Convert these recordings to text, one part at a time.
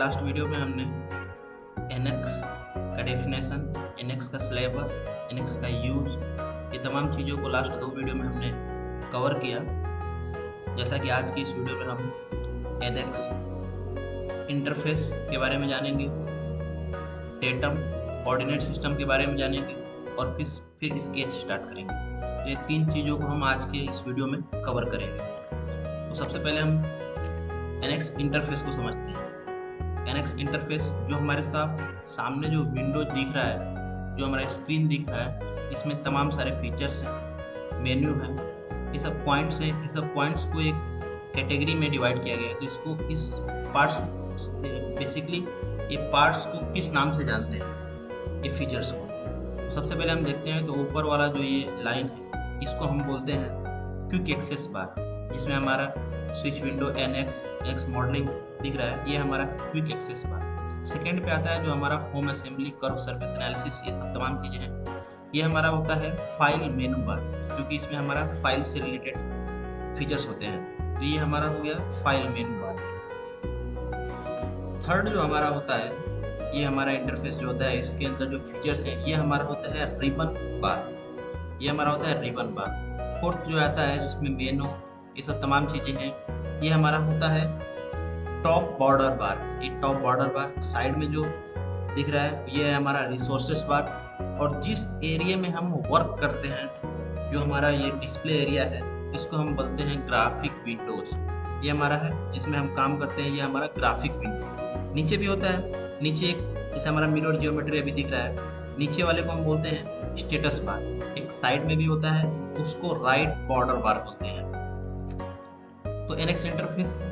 Last video में हमने NX का डेफिनेशन, एनएक्स का सिलेबस, एनएक्स का यूज, ये तमाम चीज़ों को लास्ट 2 वीडियो में हमने कवर किया। जैसा कि आज की इस वीडियो में हम एनएक्स इंटरफेस के बारे में जानेंगे, डेटम कोऑर्डिनेट सिस्टम के बारे में जानेंगे और फिर स्केच स्टार्ट करेंगे। ये 3 चीज़ों को हम आज के इस वीडियो में कवर करेंगे। तो सबसे पहले हम एनएक्स इंटरफेस को समझते हैं। एनएक्स इंटरफेस जो हमारे सामने जो विंडो दिख रहा है, जो हमारा स्क्रीन दिख रहा है, इसमें तमाम सारे फीचर्स हैं, मेन्यू है, ये सब पॉइंट्स हैं। ये सब पॉइंट्स को एक कैटेगरी में डिवाइड किया गया है। तो इसको इस पार्ट्स, बेसिकली ये पार्ट्स को किस नाम से जानते हैं, ये फीचर्स को। तो सबसे पहले हम देखते हैं, तो ऊपर वाला जो ये लाइन है, इसको हम बोलते हैं क्विक एक्सेस बार, जिसमें हमारा स्विच विंडो एनएक्स मॉडलिंग दिख रहा है, ये हमारा क्विक एक्सेस बार। सेकंड पे आता है जो हमारा home assembly, curve surface analysis, ये सब तमाम चीज़ें हैं। ये हमारा होता है फाइल मेनू बार, क्योंकि इसमें हमारा फाइल से रिलेटेड फीचर्स होते हैं। तो ये हमारा हो गया फाइल मेनू बार। थर्ड जो हमारा होता है, ये हमारा इंटरफेस जो होता है, इसके अंदर जो फीचर्स है, ये हमारा होता है रिबन बार, ये हमारा होता है रिबन बार। फोर्थ जो आता है जिसमें मेनू, ये सब तमाम चीज़ें हैं, ये हमारा होता है टॉप बॉर्डर बार। ये टॉप बॉर्डर बार साइड में जो दिख रहा है, ये है हमारा रिसोर्सेस बार। और जिस एरिया में हम वर्क करते हैं, जो हमारा ये डिस्प्ले एरिया है, इसको हम बोलते हैं ग्राफिक विंडोज। ये हमारा है जिसमें हम काम करते हैं, ये हमारा ग्राफिक विंडो। नीचे भी होता है, नीचे एक जैसे हमारा मिरर जियोमेट्री अभी दिख रहा है, नीचे वाले को हम बोलते हैं स्टेटस बार। एक साइड में भी होता है, उसको राइट बॉर्डर बार बोलते हैं। तो एनएक्स इंटरफेस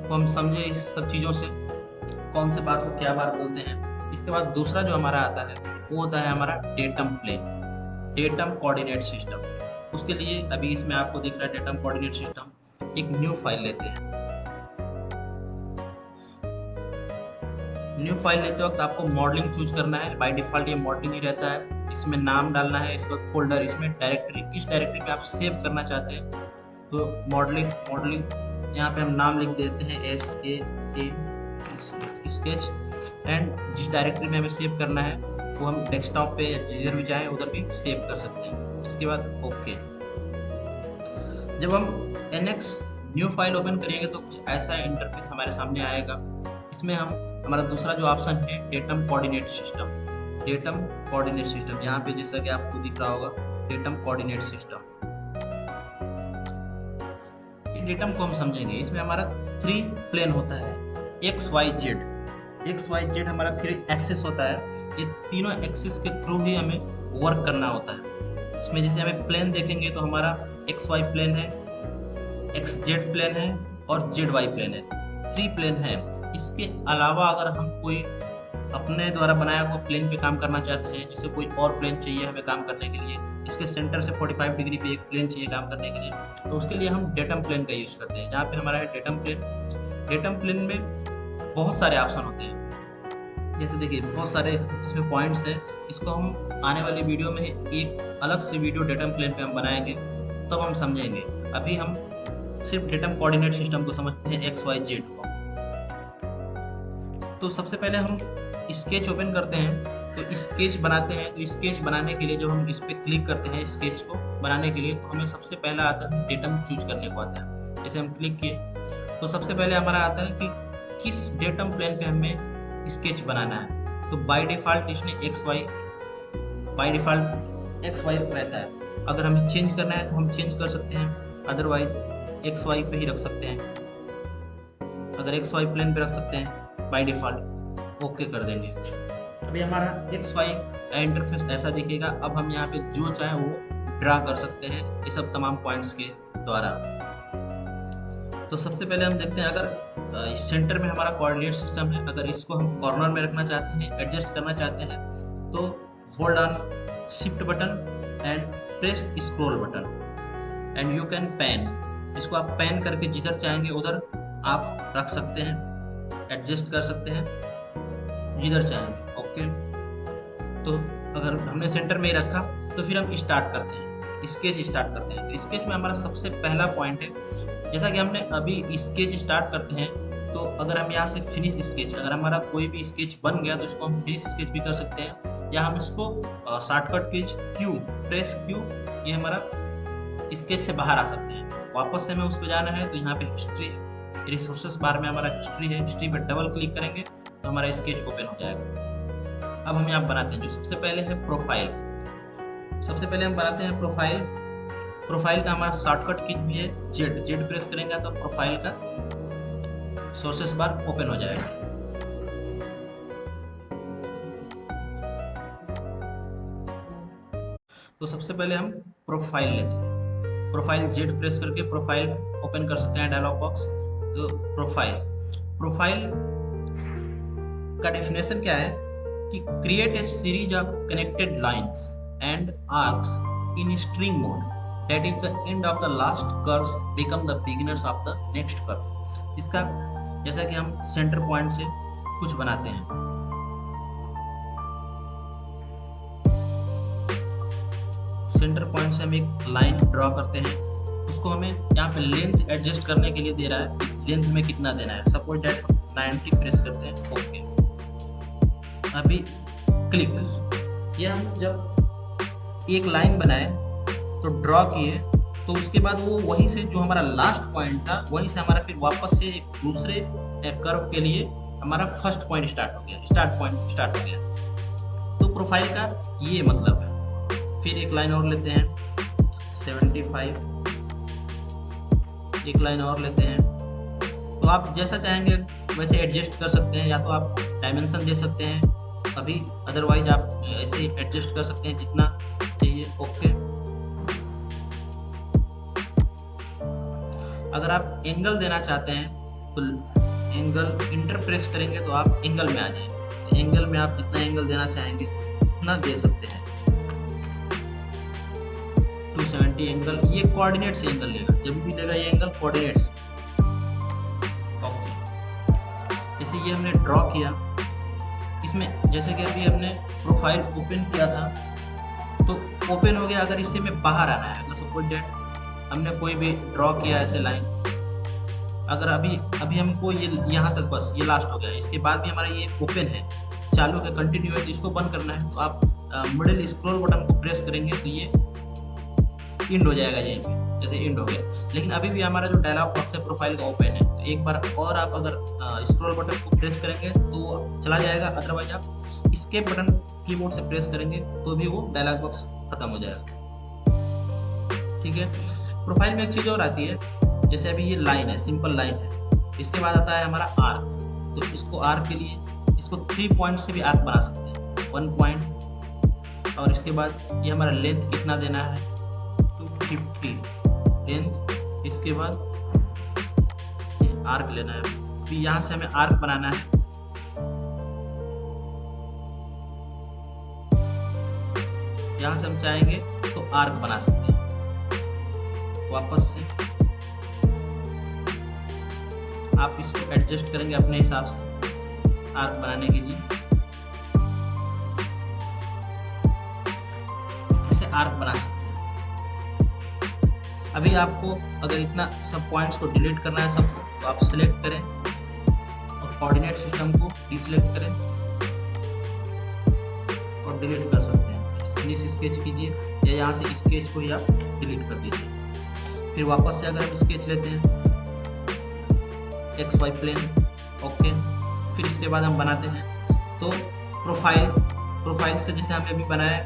को हम समझे इस सब चीज़ों से, कौन से बार को क्या बार बोलते हैं। इसके बाद दूसरा जो हमारा आता है, वो होता है हमारा datum plane, datum coordinate system. उसके लिए अभी इसमें आपको दिख रहा है डेटम कोऑर्डिनेट सिस्टम। एक न्यू फाइल लेते हैं। न्यू फाइल लेते वक्त आपको मॉडलिंग चूज करना है। बाय डिफॉल्ट ये मॉडलिंग ही रहता है। इसमें नाम डालना है, इसके बाद फोल्डर, इसमें डायरेक्टरी, किस डायरेक्टरी में आप सेव करना चाहते हैं। तो मॉडलिंग यहाँ पे हम नाम लिख देते हैं स्केच, एंड जिस डायरेक्टरी में हमें सेव करना है वो हम डेस्कटॉप पे जिधर भी चाहें उधर भी सेव कर सकते हैं। इसके बाद ओके। जब हम एनएक्स न्यू फाइल ओपन करेंगे तो कुछ ऐसा इंटरफेस हमारे सामने आएगा। इसमें हमारा दूसरा जो ऑप्शन है datum coordinate system, datum coordinate system, यहाँ पे जैसा कि आपको दिख रहा होगा डेटम कोऑर्डिनेट सिस्टम। डेटम को हम समझेंगे। इसमें हमारा 3 प्लेन होता है, एक्स वाई जेड हमारा 3 एक्सिस होता है। ये तीनों एक्सिस के थ्रू ही हमें वर्क करना होता है। इसमें जैसे हमें प्लेन देखेंगे तो हमारा एक्स वाई प्लेन है, एक्स जेड प्लेन है और जेड वाई प्लेन है। 3 प्लेन है। इसके अलावा अगर हम कोई अपने द्वारा बनाया हुआ प्लेन पे काम करना चाहते हैं, जैसे कोई और प्लेन चाहिए हमें काम करने के लिए, इसके सेंटर से 45 डिग्री पे एक प्लेन चाहिए काम करने के लिए, तो उसके लिए हम डेटम प्लेन का यूज करते हैं। जहाँ पे हमारा है डेटम प्लेन। डेटम प्लेन में बहुत सारे ऑप्शन होते हैं। जैसे देखिए बहुत सारे इसमें पॉइंट्स हैं। इसको हम आने वाली वीडियो में एक अलग से वीडियो डेटम प्लेन पे हम बनाएंगे, तब हम समझेंगे। अभी हम सिर्फ डेटम कोऑर्डिनेट सिस्टम को समझते हैं, एक्स वाई जेड को। तो सबसे पहले हम स्केच ओपन करते हैं, तो स्केच बनाते हैं। तो स्केच बनाने के लिए जब हम इस पर क्लिक करते हैं स्केच को बनाने के लिए, तो हमें सबसे पहला आता है डेटम चूज करने को आता है। जैसे हम क्लिक किए तो सबसे पहले हमारा आता है कि किस डेटम प्लेन पे हमें स्केच बनाना है। तो बाय डिफॉल्ट इसने एक्स वाई रहता है। अगर हमें चेंज करना है तो हम चेंज कर सकते हैं, अदरवाइज एक्स वाई पे ही रख सकते हैं। अगर एक्स वाई प्लेन पे रख सकते हैं बाय डिफॉल्ट, ओके कर देंगे। अभी हमारा एक्स वाई इंटरफेस ऐसा दिखेगा। अब हम यहाँ पे जो चाहे वो ड्रा कर सकते हैं, ये सब तमाम पॉइंट्स के द्वारा। तो सबसे पहले हम देखते हैं, अगर सेंटर में हमारा कोऑर्डिनेट सिस्टम है, अगर इसको हम कॉर्नर में रखना चाहते हैं, एडजस्ट करना चाहते हैं, तो hold on shift button and press scroll button and you can pan. इसको आप पैन करके जिधर चाहेंगे उधर आप रख सकते हैं, एडजस्ट कर सकते हैं जिधर चाहेंगे। ओके, तो अगर हमने सेंटर में ही रखा तो फिर हम स्टार्ट करते हैं, स्केच स्टार्ट करते हैं। तो स्केच में हमारा सबसे पहला पॉइंट है, जैसा कि हमने अभी स्केच स्टार्ट करते हैं तो अगर हम यहाँ से फिनिश स्केच, अगर हमारा कोई भी स्केच बन गया तो इसको हम फिनिश स्केच भी कर सकते हैं, या हम इसको shortcut keys Q, press Q, ये हमारा स्केच से बाहर आ सकते हैं। वापस से हमें उस पर जाना है तो यहाँ पे हिस्ट्री है, रिसोर्सेस बार में हमारा हिस्ट्री है, हिस्ट्री पर डबल क्लिक करेंगे तो हमारा स्केच ओपन हो जाएगा। अब हम यहाँ बनाते हैं, जो सबसे पहले है प्रोफाइल। सबसे पहले हम बनाते हैं प्रोफाइल। प्रोफाइल का हमारा शॉर्टकट कीज भी है जेड, जेड प्रेस करेंगे तो प्रोफाइल का सोर्सेस बार ओपन हो जाएगा। तो सबसे पहले हम प्रोफाइल लेते हैं, प्रोफाइल जेड प्रेस करके प्रोफाइल ओपन कर सकते हैं डायलॉग बॉक्स। तो प्रोफाइल का डेफिनेशन क्या है कि create a series of connected lines and arcs in string mode that is the end of the last curves become the beginners of the next curve. इसका जैसा कि हम सेंटर पॉइंट से कुछ बनाते हैं, सेंटर पॉइंट से हम एक लाइन ड्रॉ करते हैं, उसको हमें यहाँ पे लेंथ एडजस्ट करने के लिए दे रहा है, लेंथ में कितना देना है, सपोज दैट 90 प्रेस करते हैं, ओके। अभी क्लिक, ये हम जब एक लाइन बनाए तो ड्रॉ किए तो उसके बाद वो वहीं से जो हमारा लास्ट पॉइंट था वहीं से हमारा फिर वापस से एक दूसरे कर्व के लिए हमारा फर्स्ट पॉइंट स्टार्ट हो गया, स्टार्ट हो गया। तो प्रोफाइल का ये मतलब है। फिर एक लाइन और लेते हैं 75, एक लाइन और लेते हैं। तो आप जैसा चाहेंगे वैसे एडजस्ट कर सकते हैं, या तो आप डायमेंशन दे सकते हैं अभी, अदरवाइज आप ऐसे एडजस्ट कर सकते हैं जितना चाहिए, ओके। अगर आप एंगल देना चाहते हैं तो एंगल इंटर प्रेस करेंगे तो आप एंगल में आ जाएंगे। एंगल में आप जितना एंगल देना चाहेंगे उतना दे सकते हैं। 270 एंगल, ये कोऑर्डिनेट से एंगल लेगा, जब भी लेगा ये एंगल कोऑर्डिनेट से, ओके। जैसे ये हमने ड्रॉ किया, इसमें जैसे कि अभी हमने प्रोफाइल ओपन किया था तो ओपन हो गया। अगर इससे में बाहर आना है, अगर सपोज दैट हमने कोई भी ड्रॉ किया ऐसे लाइन, अगर अभी हमको ये यहाँ तक बस ये लास्ट हो गया, इसके बाद भी हमारा ये ओपन है, चालू है, कंटिन्यू है, तो इसको बंद करना है तो आप मिडिल स्क्रॉल बटन को प्रेस करेंगे तो ये इंड हो जाएगा यहीं पे, जैसे इंड हो गया। लेकिन अभी भी हमारा जो डायलॉग बॉक्स है प्रोफाइल का ओपन है, तो एक बार और आप अगर स्क्रॉल बटन को प्रेस करेंगे तो चला जाएगा, अदरवाइज आप एस्केप बटन कीबोर्ड से प्रेस करेंगे तो भी वो डायलॉग बॉक्स खत्म हो जाएगा, ठीक है। प्रोफाइल में एक चीज़ और आती है, जैसे अभी ये लाइन है, सिंपल लाइन है, इसके बाद आता है हमारा आर्क। तो इसको आर्क के लिए इसको 3 पॉइंट से भी आर्क बना सकते हैं, 1 पॉइंट, और इसके बाद ये हमारा लेंथ कितना देना है 250 लेंथ, इसके बाद ये आर्क लेना है। फिर यहाँ से हमें आर्क बनाना है, यहाँ से हम चाहेंगे तो आर्क बना सकते हैं। वापस से आप इसको एडजस्ट करेंगे अपने हिसाब से आर्क बनाने के लिए, इसे आर्क बना सकते हैं। अभी आपको अगर इतना सब पॉइंट्स को डिलीट करना है सबको, तो आप सिलेक्ट करें और कोऑर्डिनेट सिस्टम को डिसलेक्ट करें और डिलीट कर सकते हैं। फिनिश स्केच कीजिए या यहाँ से स्केच को ही आप डिलीट कर दीजिए। फिर वापस से अगर हम स्केच लेते हैं XY प्लेन, ओके। फिर इसके बाद हम बनाते हैं तो प्रोफाइल से जैसे हमने अभी बनाया,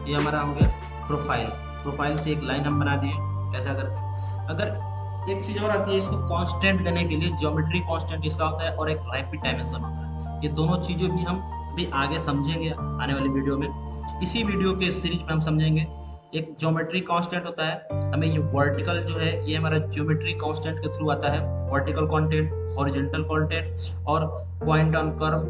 ये हमारा हो गया प्रोफाइल से एक लाइन हम बना दिए ऐसा करके। अगर एक चीज़ और आती है, इसको कांस्टेंट देने के लिए ज्योमेट्री कांस्टेंट इसका होता है और एक रैपिड डायमेंशन होता है। ये दोनों चीज़ें भी हम अभी आगे समझेंगे आने वाली वीडियो में। इसी वीडियो के सीरीज में हम समझेंगे। एक ज्योमेट्री कांस्टेंट होता है, हमें ये वर्टिकल जो है ये हमारा ज्योमेट्री कांस्टेंट के थ्रू आता है। वर्टिकल कांस्टेंट, हॉरिजॉन्टल कांस्टेंट और पॉइंट ऑन कर्व,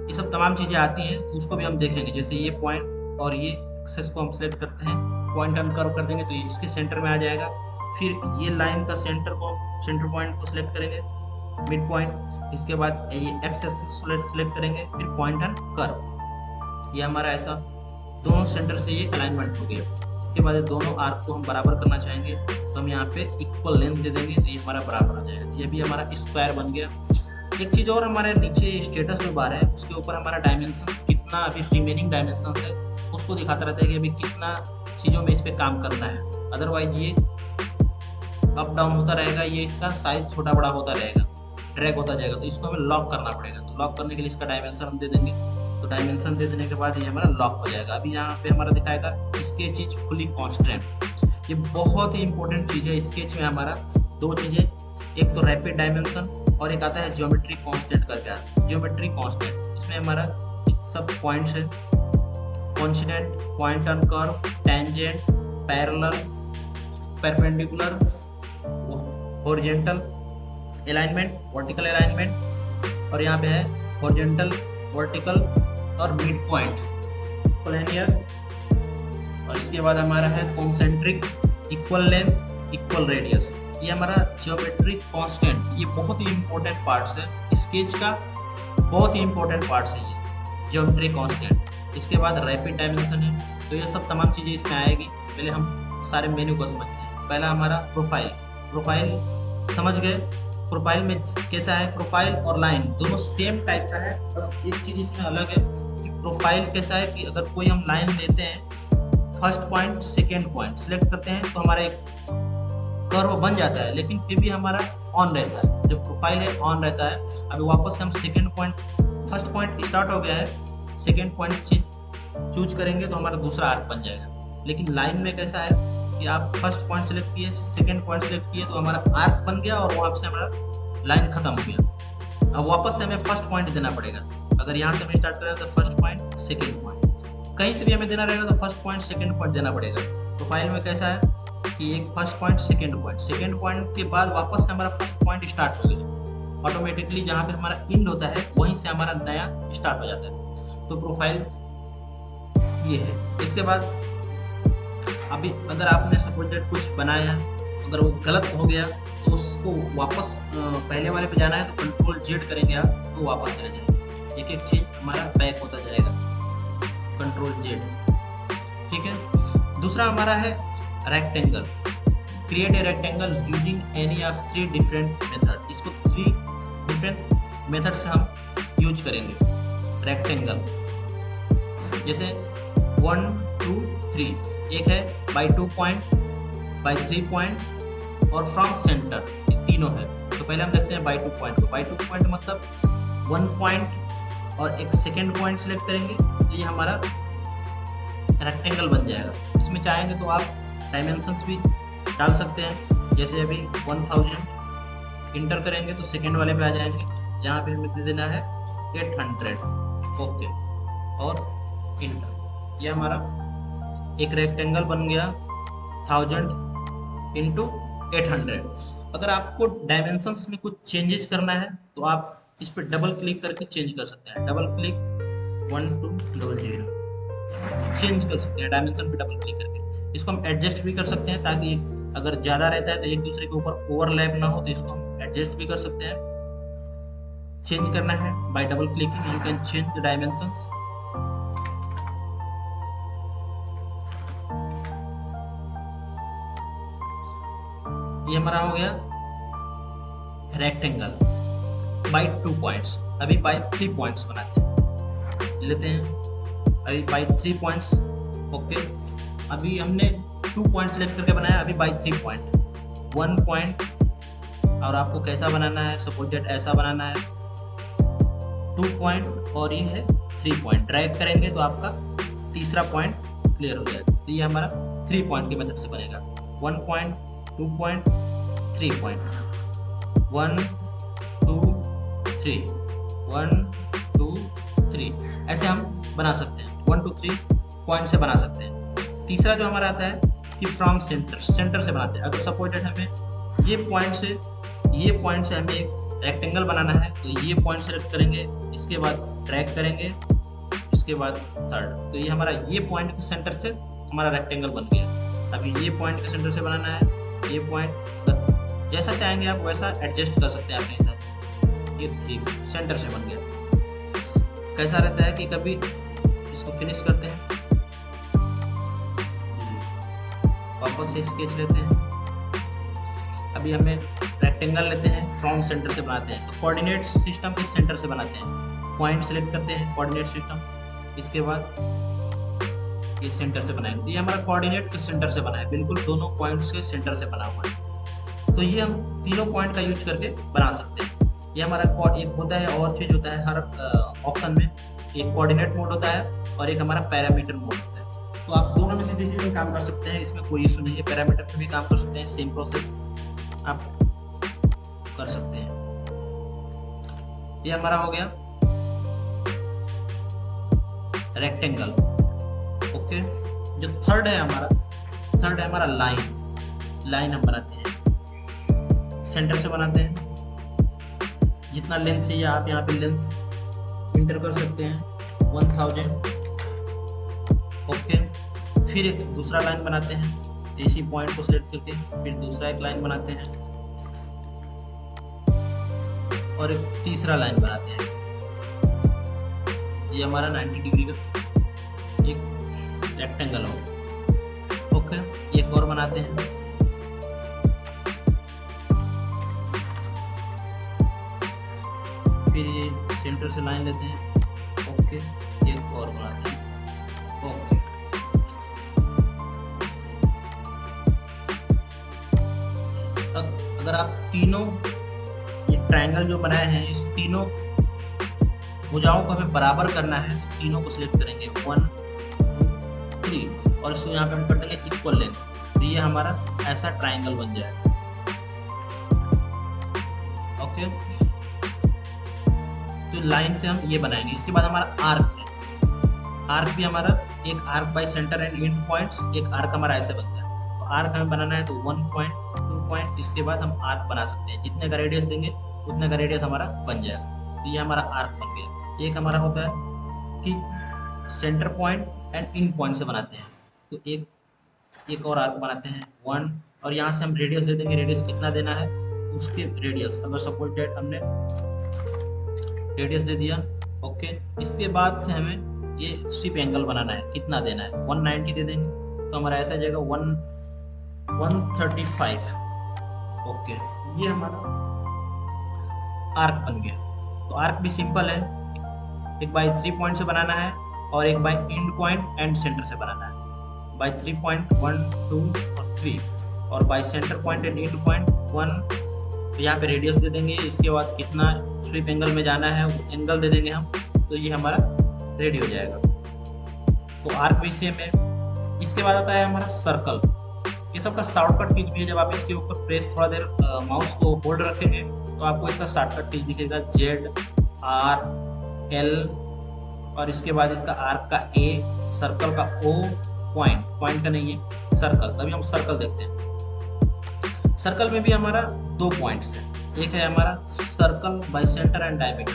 ये सब तमाम चीज़ें आती हैं, तो उसको भी हम देखेंगे। जैसे ये पॉइंट और ये एक्सेस को हम सेलेक्ट करते हैं, पॉइंट ऑन कर्व कर देंगे तो ये इसके सेंटर में आ जाएगा। फिर ये लाइन का सेंटर पॉइंट को सिलेक्ट करेंगे, मिड पॉइंट, इसके बाद ये एक्सेस सेलेक्ट करेंगे, फिर पॉइंट ऑन कर्व। ये हमारा ऐसा दोनों सेंटर से ये अलाइनमेंट हो गया। इसके बाद दोनों आर्क को हम बराबर करना चाहेंगे तो हम यहाँ पे इक्वल लेंथ दे देंगे, तो ये हमारा बराबर आ जाएगा। ये भी हमारा स्क्वायर बन गया। एक चीज़ और हमारे नीचे स्टेटस जो बार है उसके ऊपर हमारा डायमेंशन कितना अभी रिमेनिंग डायमेंशन है उसको दिखाता रहता है कि अभी कितना चीज़ों में इस पर काम करना है। अदरवाइज ये अप डाउन होता रहेगा, ये इसका साइज छोटा बड़ा होता रहेगा, ड्रैग होता जाएगा, तो इसको हमें लॉक करना पड़ेगा। तो लॉक करने के लिए इसका डायमेंशन हम दे देंगे, तो डायमेंशन दे देने के बाद ये हमारा लॉक हो जाएगा। अभी यहाँ पे हमारा दिखाएगा स्केच इज फुली कॉन्स्टेंट। ये बहुत ही इंपॉर्टेंट चीज़ है स्केच में। हमारा दो चीज़ें, एक तो रैपिड डायमेंशन और एक आता है ज्योमेट्री कांस्टेंट करके। ज्योमेट्री कांस्टेंट इसमें हमारा सब पॉइंट्स है, constant, point on curve, tangent, parallel, perpendicular, horizontal alignment, vertical alignment, और यहाँ पे है हॉरिजॉन्टल, वर्टिकल और मिड पॉइंट, प्लेनियर, और इसके बाद हमारा है concentric, equal length, equal radius. ये हमारा ज्योमेट्रिक कांस्टेंट, ये बहुत ही इंपॉर्टेंट पार्ट्स है स्केच का, बहुत ही इंपॉर्टेंट पार्ट्स है ये ज्योमेट्री कांस्टेंट। इसके बाद रैपिड डायमेंशन है, तो ये सब तमाम चीज़ें इसमें आएगी। पहले हम सारे मेन्यू को समझते हैं। पहला हमारा प्रोफाइल, प्रोफाइल समझ गए। प्रोफाइल में कैसा है, प्रोफाइल और लाइन दोनों सेम टाइप का है, बस एक चीज़ इसमें अलग है कि प्रोफाइल कैसा है कि अगर कोई हम लाइन लेते हैं, first point second point select करते हैं तो हमारा एक कर्व बन जाता है, लेकिन फिर भी हमारा ऑन रहता है। जो प्रोफाइल है ऑन रहता है। अभी वापस से हम second point, first point start हो गया है, सेकेंड पॉइंट चूज करेंगे तो हमारा दूसरा आर्क बन जाएगा। लेकिन लाइन में कैसा है कि आप फर्स्ट पॉइंट सेलेक्ट किए, सेकेंड पॉइंट सेलेक्ट किए तो हमारा आर्क बन गया और वहाँ से हमारा लाइन खत्म हो गया। अब वापस से हमें फर्स्ट पॉइंट देना पड़ेगा। अगर यहाँ से हमें स्टार्ट करें तो फर्स्ट पॉइंट सेकेंड पॉइंट, कहीं से भी हमें देना रहेगा तो फर्स्ट पॉइंट सेकेंड पॉइंट देना पड़ेगा। प्रोफाइल में कैसा है कि एक फर्स्ट पॉइंट सेकेंड पॉइंट के बाद वापस से हमारा फर्स्ट पॉइंट स्टार्ट हो गया, ऑटोमेटिकली जहाँ पे हमारा एंड होता है वहीं से हमारा नया स्टार्ट हो जाता है। तो प्रोफाइल ये है। इसके बाद अभी अगर आपने सपोज कुछ बनाया, अगर वो गलत हो गया तो उसको वापस पहले वाले पे जाना है तो कंट्रोल जेड करेंगे आप तो वापस चले जाएंगे। एक एक चीज़ हमारा बैक होता जाएगा, कंट्रोल जेड, ठीक है। दूसरा हमारा है rectangle, create a rectangle using any of 3 different method. इसको 3 डिफरेंट मेथड से हम यूज करेंगे रेक्टेंगल, जैसे 1 2 3। एक है बाई 2 पॉइंट, बाई 3 पॉइंट और फ्रॉम सेंटर, ये तीनों है। तो पहले हम देखते हैं बाई 2 पॉइंट को। बाई 2 पॉइंट मतलब 1 पॉइंट और एक सेकेंड पॉइंट सेलेक्ट करेंगे तो ये हमारा रेक्टेंगल बन जाएगा। इसमें चाहेंगे तो आप डायमेंशंस भी डाल सकते हैं, जैसे अभी 1000 इंटर करेंगे तो सेकेंड वाले पे आ जाएंगे। यहाँ पे हमें दे देना है 800, ओके, और इंटर। ये हमारा एक रेक्टेंगल बन गया 1000 इंटू 800। अगर आपको डायमेंशंस में कुछ चेंजेस करना है तो आप इस पर डबल क्लिक करके चेंज कर सकते हैं। डबल क्लिक 1200 चेंज कर सकते हैं डायमेंशन पे डबल क्लिक करके। इसको हम एडजस्ट भी कर सकते हैं ताकि अगर ज़्यादा रहता है तो एक दूसरे के ऊपर ओवरलैप ना हो, तो इसको हम एडजस्ट भी कर सकते हैं। चेंज करना है bye double clicking, you can change the dimensions. ये हमारा हो गया रेक्टेंगल बाई 2 पॉइंट्स। अभी बाई 3 पॉइंट्स बनाते हैं, लेते हैं अभी बाई 3 पॉइंट्स, ओके। अभी हमने 2 पॉइंट सेलेक्ट करके बनाया, अभी बाई 3 पॉइंट, 1 पॉइंट, और आपको कैसा बनाना है, सपोज दैट ऐसा बनाना है 2 पॉइंट और ये है 3 पॉइंट। ड्रैग करेंगे तो आपका तीसरा पॉइंट क्लियर हो जाएगा। तो ये हमारा 3 पॉइंट के मेथड से बनेगा, 1 पॉइंट, 2 पॉइंट, 3 पॉइंट, 1 2 3, 1 2 3, ऐसे हम बना सकते हैं। 1 2 3 पॉइंट से बना सकते हैं। तीसरा जो हमारा आता है कि फ्रॉम सेंटर, सेंटर से बनाते हैं। अगर सपोज दैट हमें ये पॉइंट से हमें एक रेक्टेंगल बनाना है तो ये पॉइंट सेलेक्ट करेंगे, इसके बाद ड्रैग करेंगे, इसके बाद थर्ड, तो ये हमारा ये पॉइंट के सेंटर से हमारा रेक्टेंगल बन गया। अभी ये पॉइंट के सेंटर से बनाना है, ये पॉइंट जैसा चाहेंगे आप वैसा एडजस्ट कर सकते हैं अपने हिसाब से। ये 3 सेंटर से बन गया। कैसा रहता है कि कभी इसको फिनिश करते हैं, वापस से स्केच लेते हैं। अभी हमें रेक्टेंगल लेते हैं, फ्रॉम सेंटर से बनाते हैं। तो कोऑर्डिनेट सिस्टम किस सेंटर से बनाते हैं, पॉइंट सेलेक्ट करते हैं कोऑर्डिनेट सिस्टम, इसके बाद ये सेंटर से बनाएंगे। ये हमारा कोऑर्डिनेट किस सेंटर से बना है, बिल्कुल दोनों पॉइंट्स के सेंटर से बना हुआ है। तो ये हम तीनों पॉइंट का यूज करके बना सकते हैं। ये हमारा एक होता है, और चीज होता है हर ऑप्शन में, एक कोऑर्डिनेट मोड होता है और एक हमारा पैरामीटर मोड होता है। तो आप दोनों में से किसी में काम कर सकते हैं, इसमें कोई इशू नहीं है। पैरामीटर पे भी काम कर सकते हैं, सेम प्रोसेस आप कर सकते हैं। ये हमारा हो गया रेक्टेंगल। ओके, जो थर्ड है हमारा लाइन हम बनाते हैं, सेंटर से बनाते हैं। जितना लेंथ चाहिए आप यहाँ पे लेंथ इंटर कर सकते हैं, 1000। ओके, फिर एक दूसरा लाइन बनाते हैं, इसी पॉइंट को सिलेक्ट करके फिर दूसरा एक लाइन बनाते हैं और एक तीसरा लाइन बनाते हैं। ये हमारा 90 डिग्री का एक रेक्टेंगल हो। ओके, एक और बनाते हैं। फिर ये सेंटर से लाइन लेते हैं। ओके, एक और बनाते हैं। ओके, अगर आप तीनों ये ट्रायंगल जो बनाए हैं, इस तीनों भुजाओं को हमें बराबर करना है, तो तीनों को सिलेक्ट करेंगे 1 2 3 और इसको यहाँ पे हम कर देंगे इक्वल लेंथ। तो ये हमारा ऐसा ट्रायंगल बन जाएगा। ओके, तो लाइन से हम ये बनाएंगे। इसके बाद हमारा आर्क है। आर्क भी हमारा एक arc bye centre and and points, एक आर्क हमारा ऐसे बनता है। तो आर्क हमें बनाना है तो 1 पॉइंट 2 पॉइंट, इसके बाद हम आर्क बना सकते हैं। जितने का रेडियस देंगे उतने का रेडियस हमारा बन जाएगा। तो ये हमारा आर्क बन गया। एक हमारा होता है कि centre point and in point से बनाते हैं, तो एक और आर्क बनाते हैं 1, और यहाँ से हम रेडियस दे देंगे। रेडियस कितना देना है, उसके रेडियस, अगर सपोज डेट हमने रेडियस दे दिया। ओके, इसके बाद से हमें ये स्वीप एंगल बनाना है, कितना देना है, 190 दे देंगे। तो हमारा ऐसा जाएगा 135। ओके, ये हमारा आर्क बन गया। तो आर्क भी सिंपल है, एक बाय 3 पॉइंट से बनाना है और एक by end point and centre से बनाना है। बाय 3 पॉइंट 1 2 और 3, और bye centre point and and point 1। तो यहाँ पे रेडियस दे देंगे, इसके बाद कितना स्वीप एंगल में जाना है वो एंगल दे देंगे हम। तो ये हमारा रेडी हो जाएगा। तो आर्क भी सेम है। इसके बाद आता है हमारा सर्कल। ये सबका शॉर्टकट कीज भी है। जब आप इसके ऊपर प्रेस थोड़ा देर माउस को होल्ड रखेंगे तो आपको इसका शॉर्टकट कीज दिखेगा, ZRL, और इसके बाद इसका आर्क का A, सर्कल का O, पॉइंट का नहीं है, सर्कल। तभी हम सर्कल देखते हैं। सर्कल में भी हमारा 2 पॉइंट्स हैं। एक है हमारा circle by centre and diameter.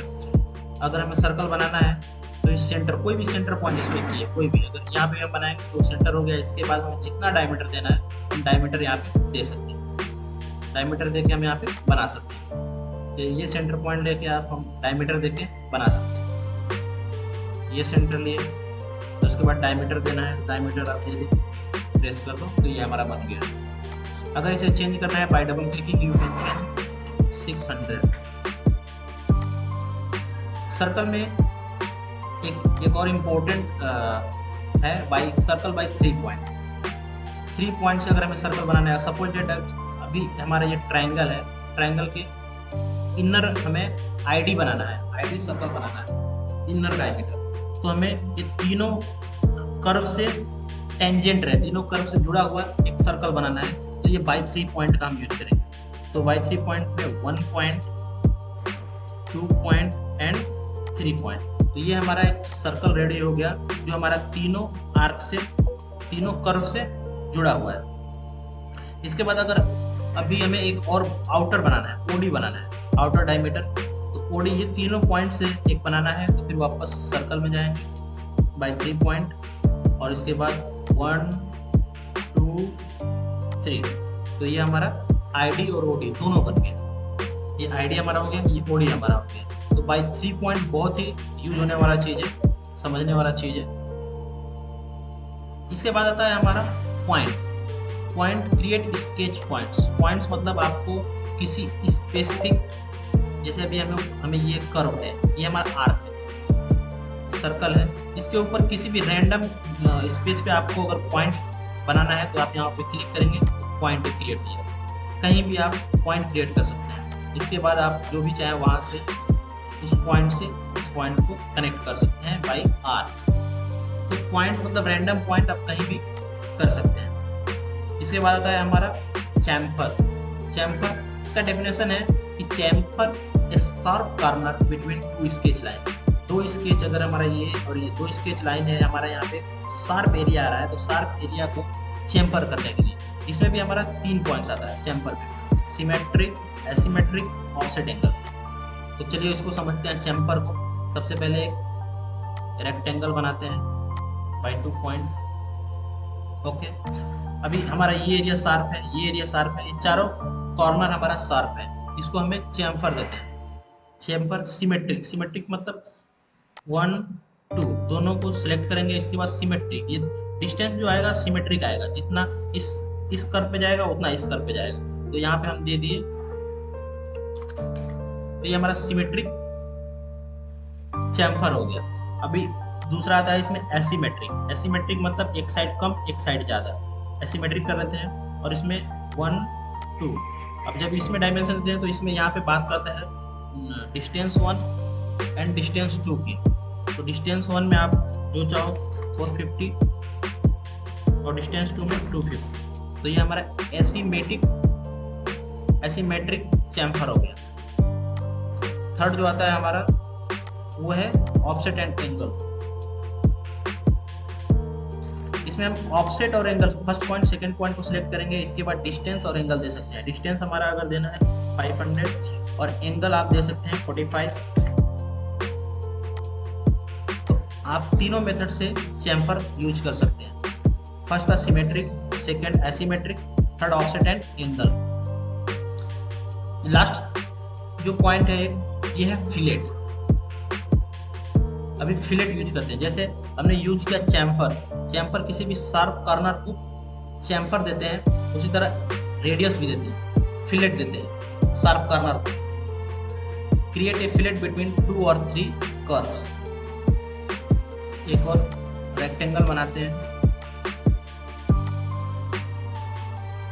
अगर हमें सर्कल बनाना है तो इस सेंटर, कोई भी सेंटर पॉइंट इसमें चाहिए, कोई भी, अगर यहाँ पे हम बनाएंगे तो सेंटर हो गया। इसके बाद हमें जितना डायमीटर देना है हम डायमीटर यहाँ पे दे सकते हैं। डायमीटर देके हम यहाँ पे बना सकते हैं। ये सेंटर पॉइंट लेके आप हम डायमीटर देके बना सकते हैं। ये सेंटर लिए, तो उसके बाद डायमीटर देना है, डायमीटर आप प्रेस कर दो तो ये हमारा बन गया। अगर इसे चेंज करना है bye double clicking, you can change 600। Circle में एक और इम्पोर्टेंट है, by circle by 3 point. 3 point से अगर हमें सर्कल बनाना है, सपोज डेट अभी हमारा ये ट्रायंगल है, ट्रायंगल के इनर हमें आईडी बनाना है, आईडी सर्कल बनाना है, इनर डायमीटर। तो हमें ये तीनों कर्व से टेंजेंट रहे, तीनों कर्व से जुड़ा हुआ एक सर्कल बनाना है। तो ये बाई 3 पॉइंट का हम यूज करेंगे। तो बाई 3 पॉइंट में 1 पॉइंट 2 पॉइंट एंड 3 पॉइंट। तो ये हमारा एक सर्कल रेडी हो गया, जो हमारा तीनों आर्क से, तीनों कर्व से जुड़ा हुआ है। इसके बाद अगर अभी हमें एक और आउटर बनाना है, ओडी बनाना है, आउटर डायमीटर, तो ओडी ये तीनों पॉइंट से एक बनाना है। तो फिर वापस सर्कल में जाएंगे बाय 3 पॉइंट, और इसके बाद 1 2 3। तो ये हमारा आईडी और ओडी दोनों बन गए। ये आईडी हमारा हो गया, ये ओडी हमारा हो गया। तो बाय 3 पॉइंट बहुत ही यूज होने वाला चीज़ है, समझने वाला चीज़ है। इसके बाद आता है हमारा point. Point create sketch points. Points मतलब आपको किसी स्पेसिफिक, जैसे अभी हमें ये कर्व है, ये हमारा आर्क सर्कल है, इसके ऊपर किसी भी रैंडम स्पेस पे आपको अगर पॉइंट बनाना है तो आप यहाँ पे क्लिक करेंगे, पॉइंट क्रिएट किया, कहीं भी आप पॉइंट क्रिएट कर सकते हैं। इसके बाद आप जो भी चाहे वहाँ से उस पॉइंट से इस पॉइंट को कनेक्ट कर सकते हैं बाई आर्क। तो पॉइंट मतलब रैंडम पॉइंट आप कहीं भी कर सकते हैं। इसके बाद आता है हमारा चैम्फर। चैम्फर इसका डेफिनेशन है कि chamfer a sharp corner between two sketch line. दो स्केच अगर हमारा ये और ये दो स्केच लाइन है, हमारा यहाँ पे शार्प एरिया आ रहा है, तो शार्प एरिया को चैम्फर करने के लिए इसमें भी हमारा 3 पॉइंट्स आता है चैम्फर में, सिमेट्रिक, एसिमेट्रिक, ऑफसेट एंगल। तो चलिए इसको समझते हैं चैम्फर को। सबसे पहले एक रेक्टेंगल बनाते हैं बाई 2 पॉइंट। ओके, अभी हमारा ये एरिया शार्प है, ये एरिया शार्प है, ये चारों कॉर्नर हमारा शार्प है, इसको हमें चैम्फर देते हैं। चैम्फर सिमेट्रिक, सिमेट्रिक मतलब 1 2 दोनों को सिलेक्ट करेंगे। इसके बाद सिमेट्रिक, ये डिस्टेंस जो आएगा सिमेट्रिक आएगा, जितना इस कर्व पे जाएगा उतना इस कर्व पे जाएगा। तो यहाँ पे हम दे दिए, तो ये हमारा सिमेट्रिक चैम्फर हो गया। अभी दूसरा आता है इसमें एसिमेट्रिक। एसिमेट्रिक मतलब एक साइड कम एक साइड ज़्यादा, एसिमेट्रिक कर लेते हैं। और इसमें 1 2, अब जब इसमें डायमेंशन देते हैं तो इसमें यहाँ पे बात करता है डिस्टेंस 1 एंड डिस्टेंस 2 की। तो डिस्टेंस 1 में आप जो चाहो 450 और डिस्टेंस 2 में 250। तो ये हमारा एसिमेट्रिक चैम्फर हो गया। थर्ड जो आता है हमारा वो है ऑफसेट एंड एंगल। इसमें हम ऑफसेट और angle, first point second point को सिलेक्ट करेंगे, इसके बाद डिस्टेंस और एंगल दे सकते हैं। डिस्टेंस हमारा अगर देना है 500 और एंगल आप दे सकते हैं 45। तो आप तीनों मेथड से चैम्फर यूज कर सकते हैं। फर्स्ट था symmetric, second asymmetric, third offset and angle. Last जो पॉइंट है ये है फिलेट। अभी फिलेट यूज करते हैं। जैसे हमने यूज किया चैम्फर, चैम्फर किसी भी शार्प कॉर्नर को चैम्फर देते हैं, उसी तरह रेडियस भी देते हैं, फिलेट देते हैं शार्प कॉर्नर को। क्रिएट ए फिलेट बिटवीन 2 और 3 कर्व्स। एक और रेक्टेंगल बनाते हैं,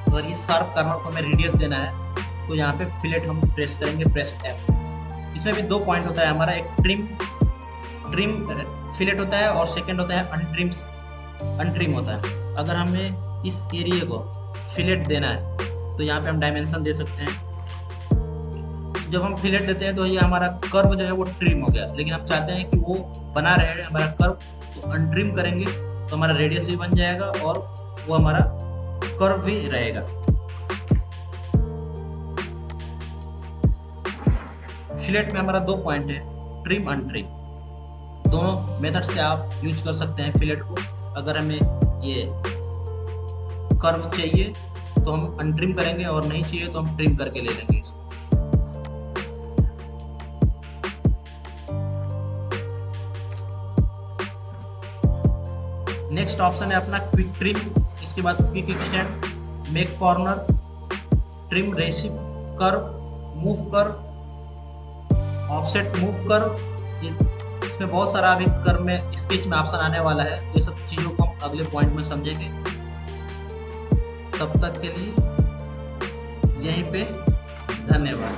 अगर ये शार्प कॉर्नर को हमें रेडियस देना है तो यहाँ पे फिलेट हम प्रेस करेंगे, प्रेस F। इसमें भी 2 पॉइंट होता है हमारा, एक ट्रिम फिलेट होता है और सेकंड होता है अनट्रिम होता है। अगर हमें इस एरिया को फिलेट देना है तो यहाँ पे हम डायमेंशन दे सकते हैं। जब हम फिलेट देते हैं तो ये हमारा कर्व जो है वो ट्रिम हो गया, लेकिन हम चाहते हैं कि वो बना रहे हमारा कर्व, तो अनट्रिम करेंगे तो हमारा रेडियस भी बन जाएगा और वो हमारा कर्व भी रहेगा। फिलेट में हमारा 2 पॉइंट है, ट्रिम अनट्रिम। दोनों मेथड से आप यूज कर सकते हैं फिलेट को। अगर हमें ये कर्व चाहिए तो हम अनट्रिम करेंगे और नहीं चाहिए तो हम ट्रिम करके ले लेंगे। नेक्स्ट ऑप्शन है अपना क्विक ट्रिम। इसके बाद quick extend, make corner, trim रेसिप, curve, move curve, offset move curve. इसमें बहुत सारा अभी कर्व में स्केच में ऑप्शन आने वाला है। ये सब चीज़ों को हम अगले पॉइंट में समझेंगे। तब तक के लिए यहीं पे धन्यवाद।